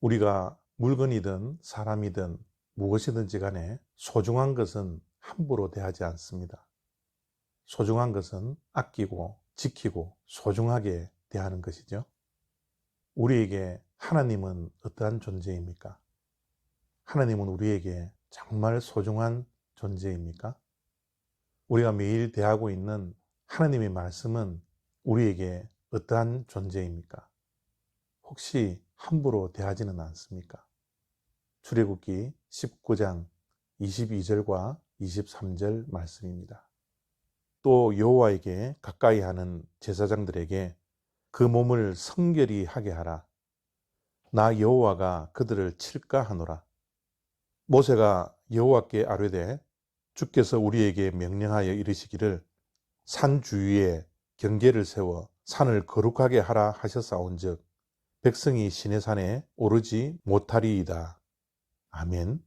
우리가 물건이든 사람이든 무엇이든지 간에 소중한 것은 함부로 대하지 않습니다. 소중한 것은 아끼고 지키고 소중하게 대하는 것이죠. 우리에게 하나님은 어떠한 존재입니까? 하나님은 우리에게 정말 소중한 존재입니까? 우리가 매일 대하고 있는 하나님의 말씀은 우리에게 어떠한 존재입니까? 혹시 함부로 대하지는 않습니까? 출애굽기 19장 22절과 23절 말씀입니다. 또 여호와에게 가까이 하는 제사장들에게 그 몸을 성결히 하게 하라. 나 여호와가 그들을 칠까 하노라. 모세가 여호와께 아뢰되 주께서 우리에게 명령하여 이르시기를 산 주위에 경계를 세워 산을 거룩하게 하라 하셨사온즉 백성이 시내산에 오르지 못하리이다. 아멘.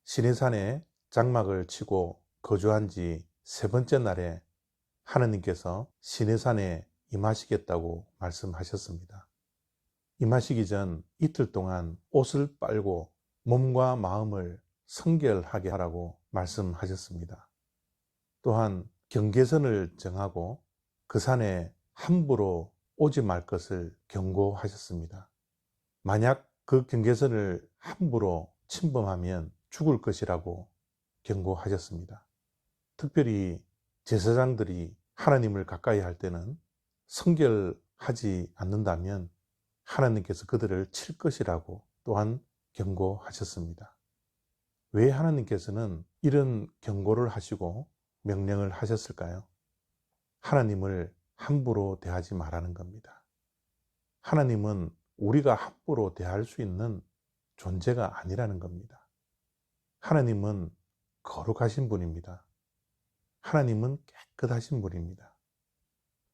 시내산에 장막을 치고 거주한 지 세 번째 날에 하나님께서 시내산에 임하시겠다고 말씀하셨습니다. 임하시기 전 이틀 동안 옷을 빨고 몸과 마음을 성결하게 하라고 말씀하셨습니다. 또한 경계선을 정하고 그 산에 함부로 오지 말 것을 경고하셨습니다. 만약 그 경계선을 함부로 침범하면 죽을 것이라고 경고하셨습니다. 특별히 제사장들이 하나님을 가까이 할 때는 성결하지 않는다면 하나님께서 그들을 칠 것이라고 또한 경고하셨습니다. 왜 하나님께서는 이런 경고를 하시고 명령을 하셨을까요? 하나님을 함부로 대하지 말라는 겁니다. 하나님은 우리가 함부로 대할 수 있는 존재가 아니라는 겁니다. 하나님은 거룩하신 분입니다. 하나님은 깨끗하신 분입니다.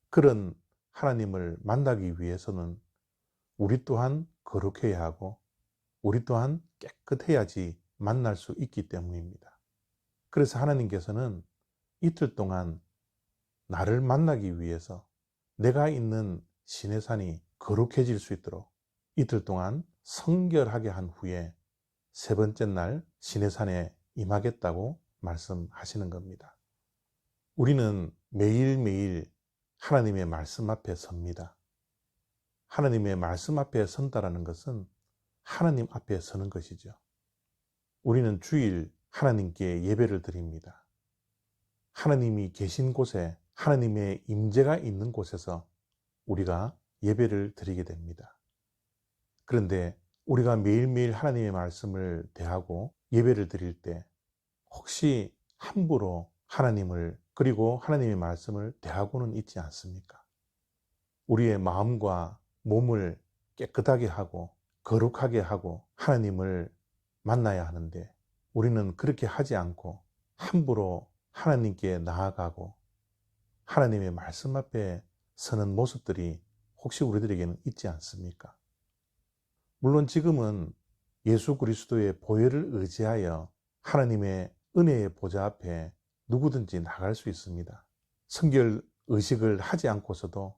그런 하나님을 만나기 위해서는 우리 또한 거룩해야 하고 우리 또한 깨끗해야지 만날 수 있기 때문입니다. 그래서 하나님께서는 이틀 동안 나를 만나기 위해서 내가 있는 시내산이 거룩해질 수 있도록 이틀 동안 성결하게 한 후에 세 번째 날 시내산에 임하겠다고 말씀하시는 겁니다. 우리는 매일매일 하나님의 말씀 앞에 섭니다. 하나님의 말씀 앞에 선다라는 것은 하나님 앞에 서는 것이죠. 우리는 주일 하나님께 예배를 드립니다. 하나님이 계신 곳에 하나님의 임재가 있는 곳에서 우리가 예배를 드리게 됩니다. 그런데 우리가 매일매일 하나님의 말씀을 대하고 예배를 드릴 때 혹시 함부로 하나님을 그리고 하나님의 말씀을 대하고는 있지 않습니까? 우리의 마음과 몸을 깨끗하게 하고 거룩하게 하고 하나님을 만나야 하는데 우리는 그렇게 하지 않고 함부로 하나님께 나아가고 하나님의 말씀 앞에 서는 모습들이 혹시 우리들에게는 있지 않습니까? 물론 지금은 예수 그리스도의 보혈을 의지하여 하나님의 은혜의 보좌 앞에 누구든지 나갈 수 있습니다. 성결 의식을 하지 않고서도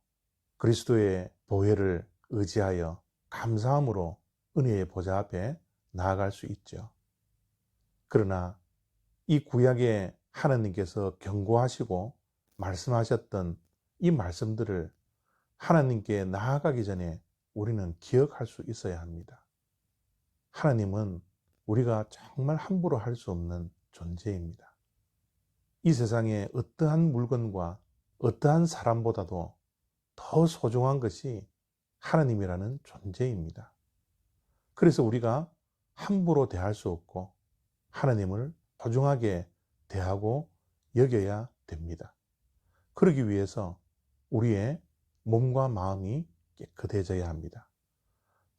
그리스도의 보혈을 의지하여 감사함으로 은혜의 보좌 앞에 나아갈 수 있죠. 그러나 이 구약에 하나님께서 경고하시고 말씀하셨던 이 말씀들을 하나님께 나아가기 전에 우리는 기억할 수 있어야 합니다. 하나님은 우리가 정말 함부로 할 수 없는 존재입니다. 이 세상에 어떠한 물건과 어떠한 사람보다도 더 소중한 것이 하나님이라는 존재입니다. 그래서 우리가 함부로 대할 수 없고 하나님을 소중하게 대하고 여겨야 됩니다. 그러기 위해서 우리의 몸과 마음이 깨끗해져야 합니다.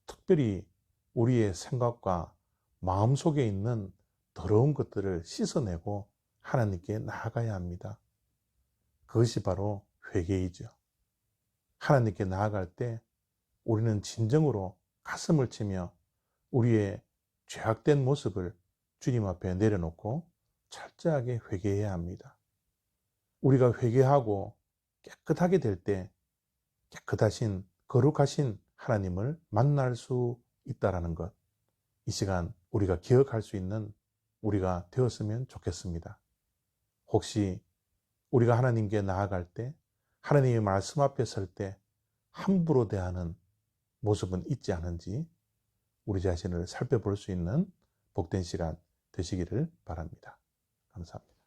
특별히 우리의 생각과 마음 속에 있는 더러운 것들을 씻어내고 하나님께 나아가야 합니다. 그것이 바로 회개이죠. 하나님께 나아갈 때 우리는 진정으로 가슴을 치며 우리의 죄악된 모습을 주님 앞에 내려놓고 철저하게 회개해야 합니다. 우리가 회개하고 깨끗하게 될 때 깨끗하신 거룩하신 하나님을 만날 수 있다라는 것, 이 시간 우리가 기억할 수 있는 우리가 되었으면 좋겠습니다. 혹시 우리가 하나님께 나아갈 때, 하나님의 말씀 앞에 설 때 함부로 대하는 모습은 있지 않은지 우리 자신을 살펴볼 수 있는 복된 시간 되시기를 바랍니다. 감사합니다.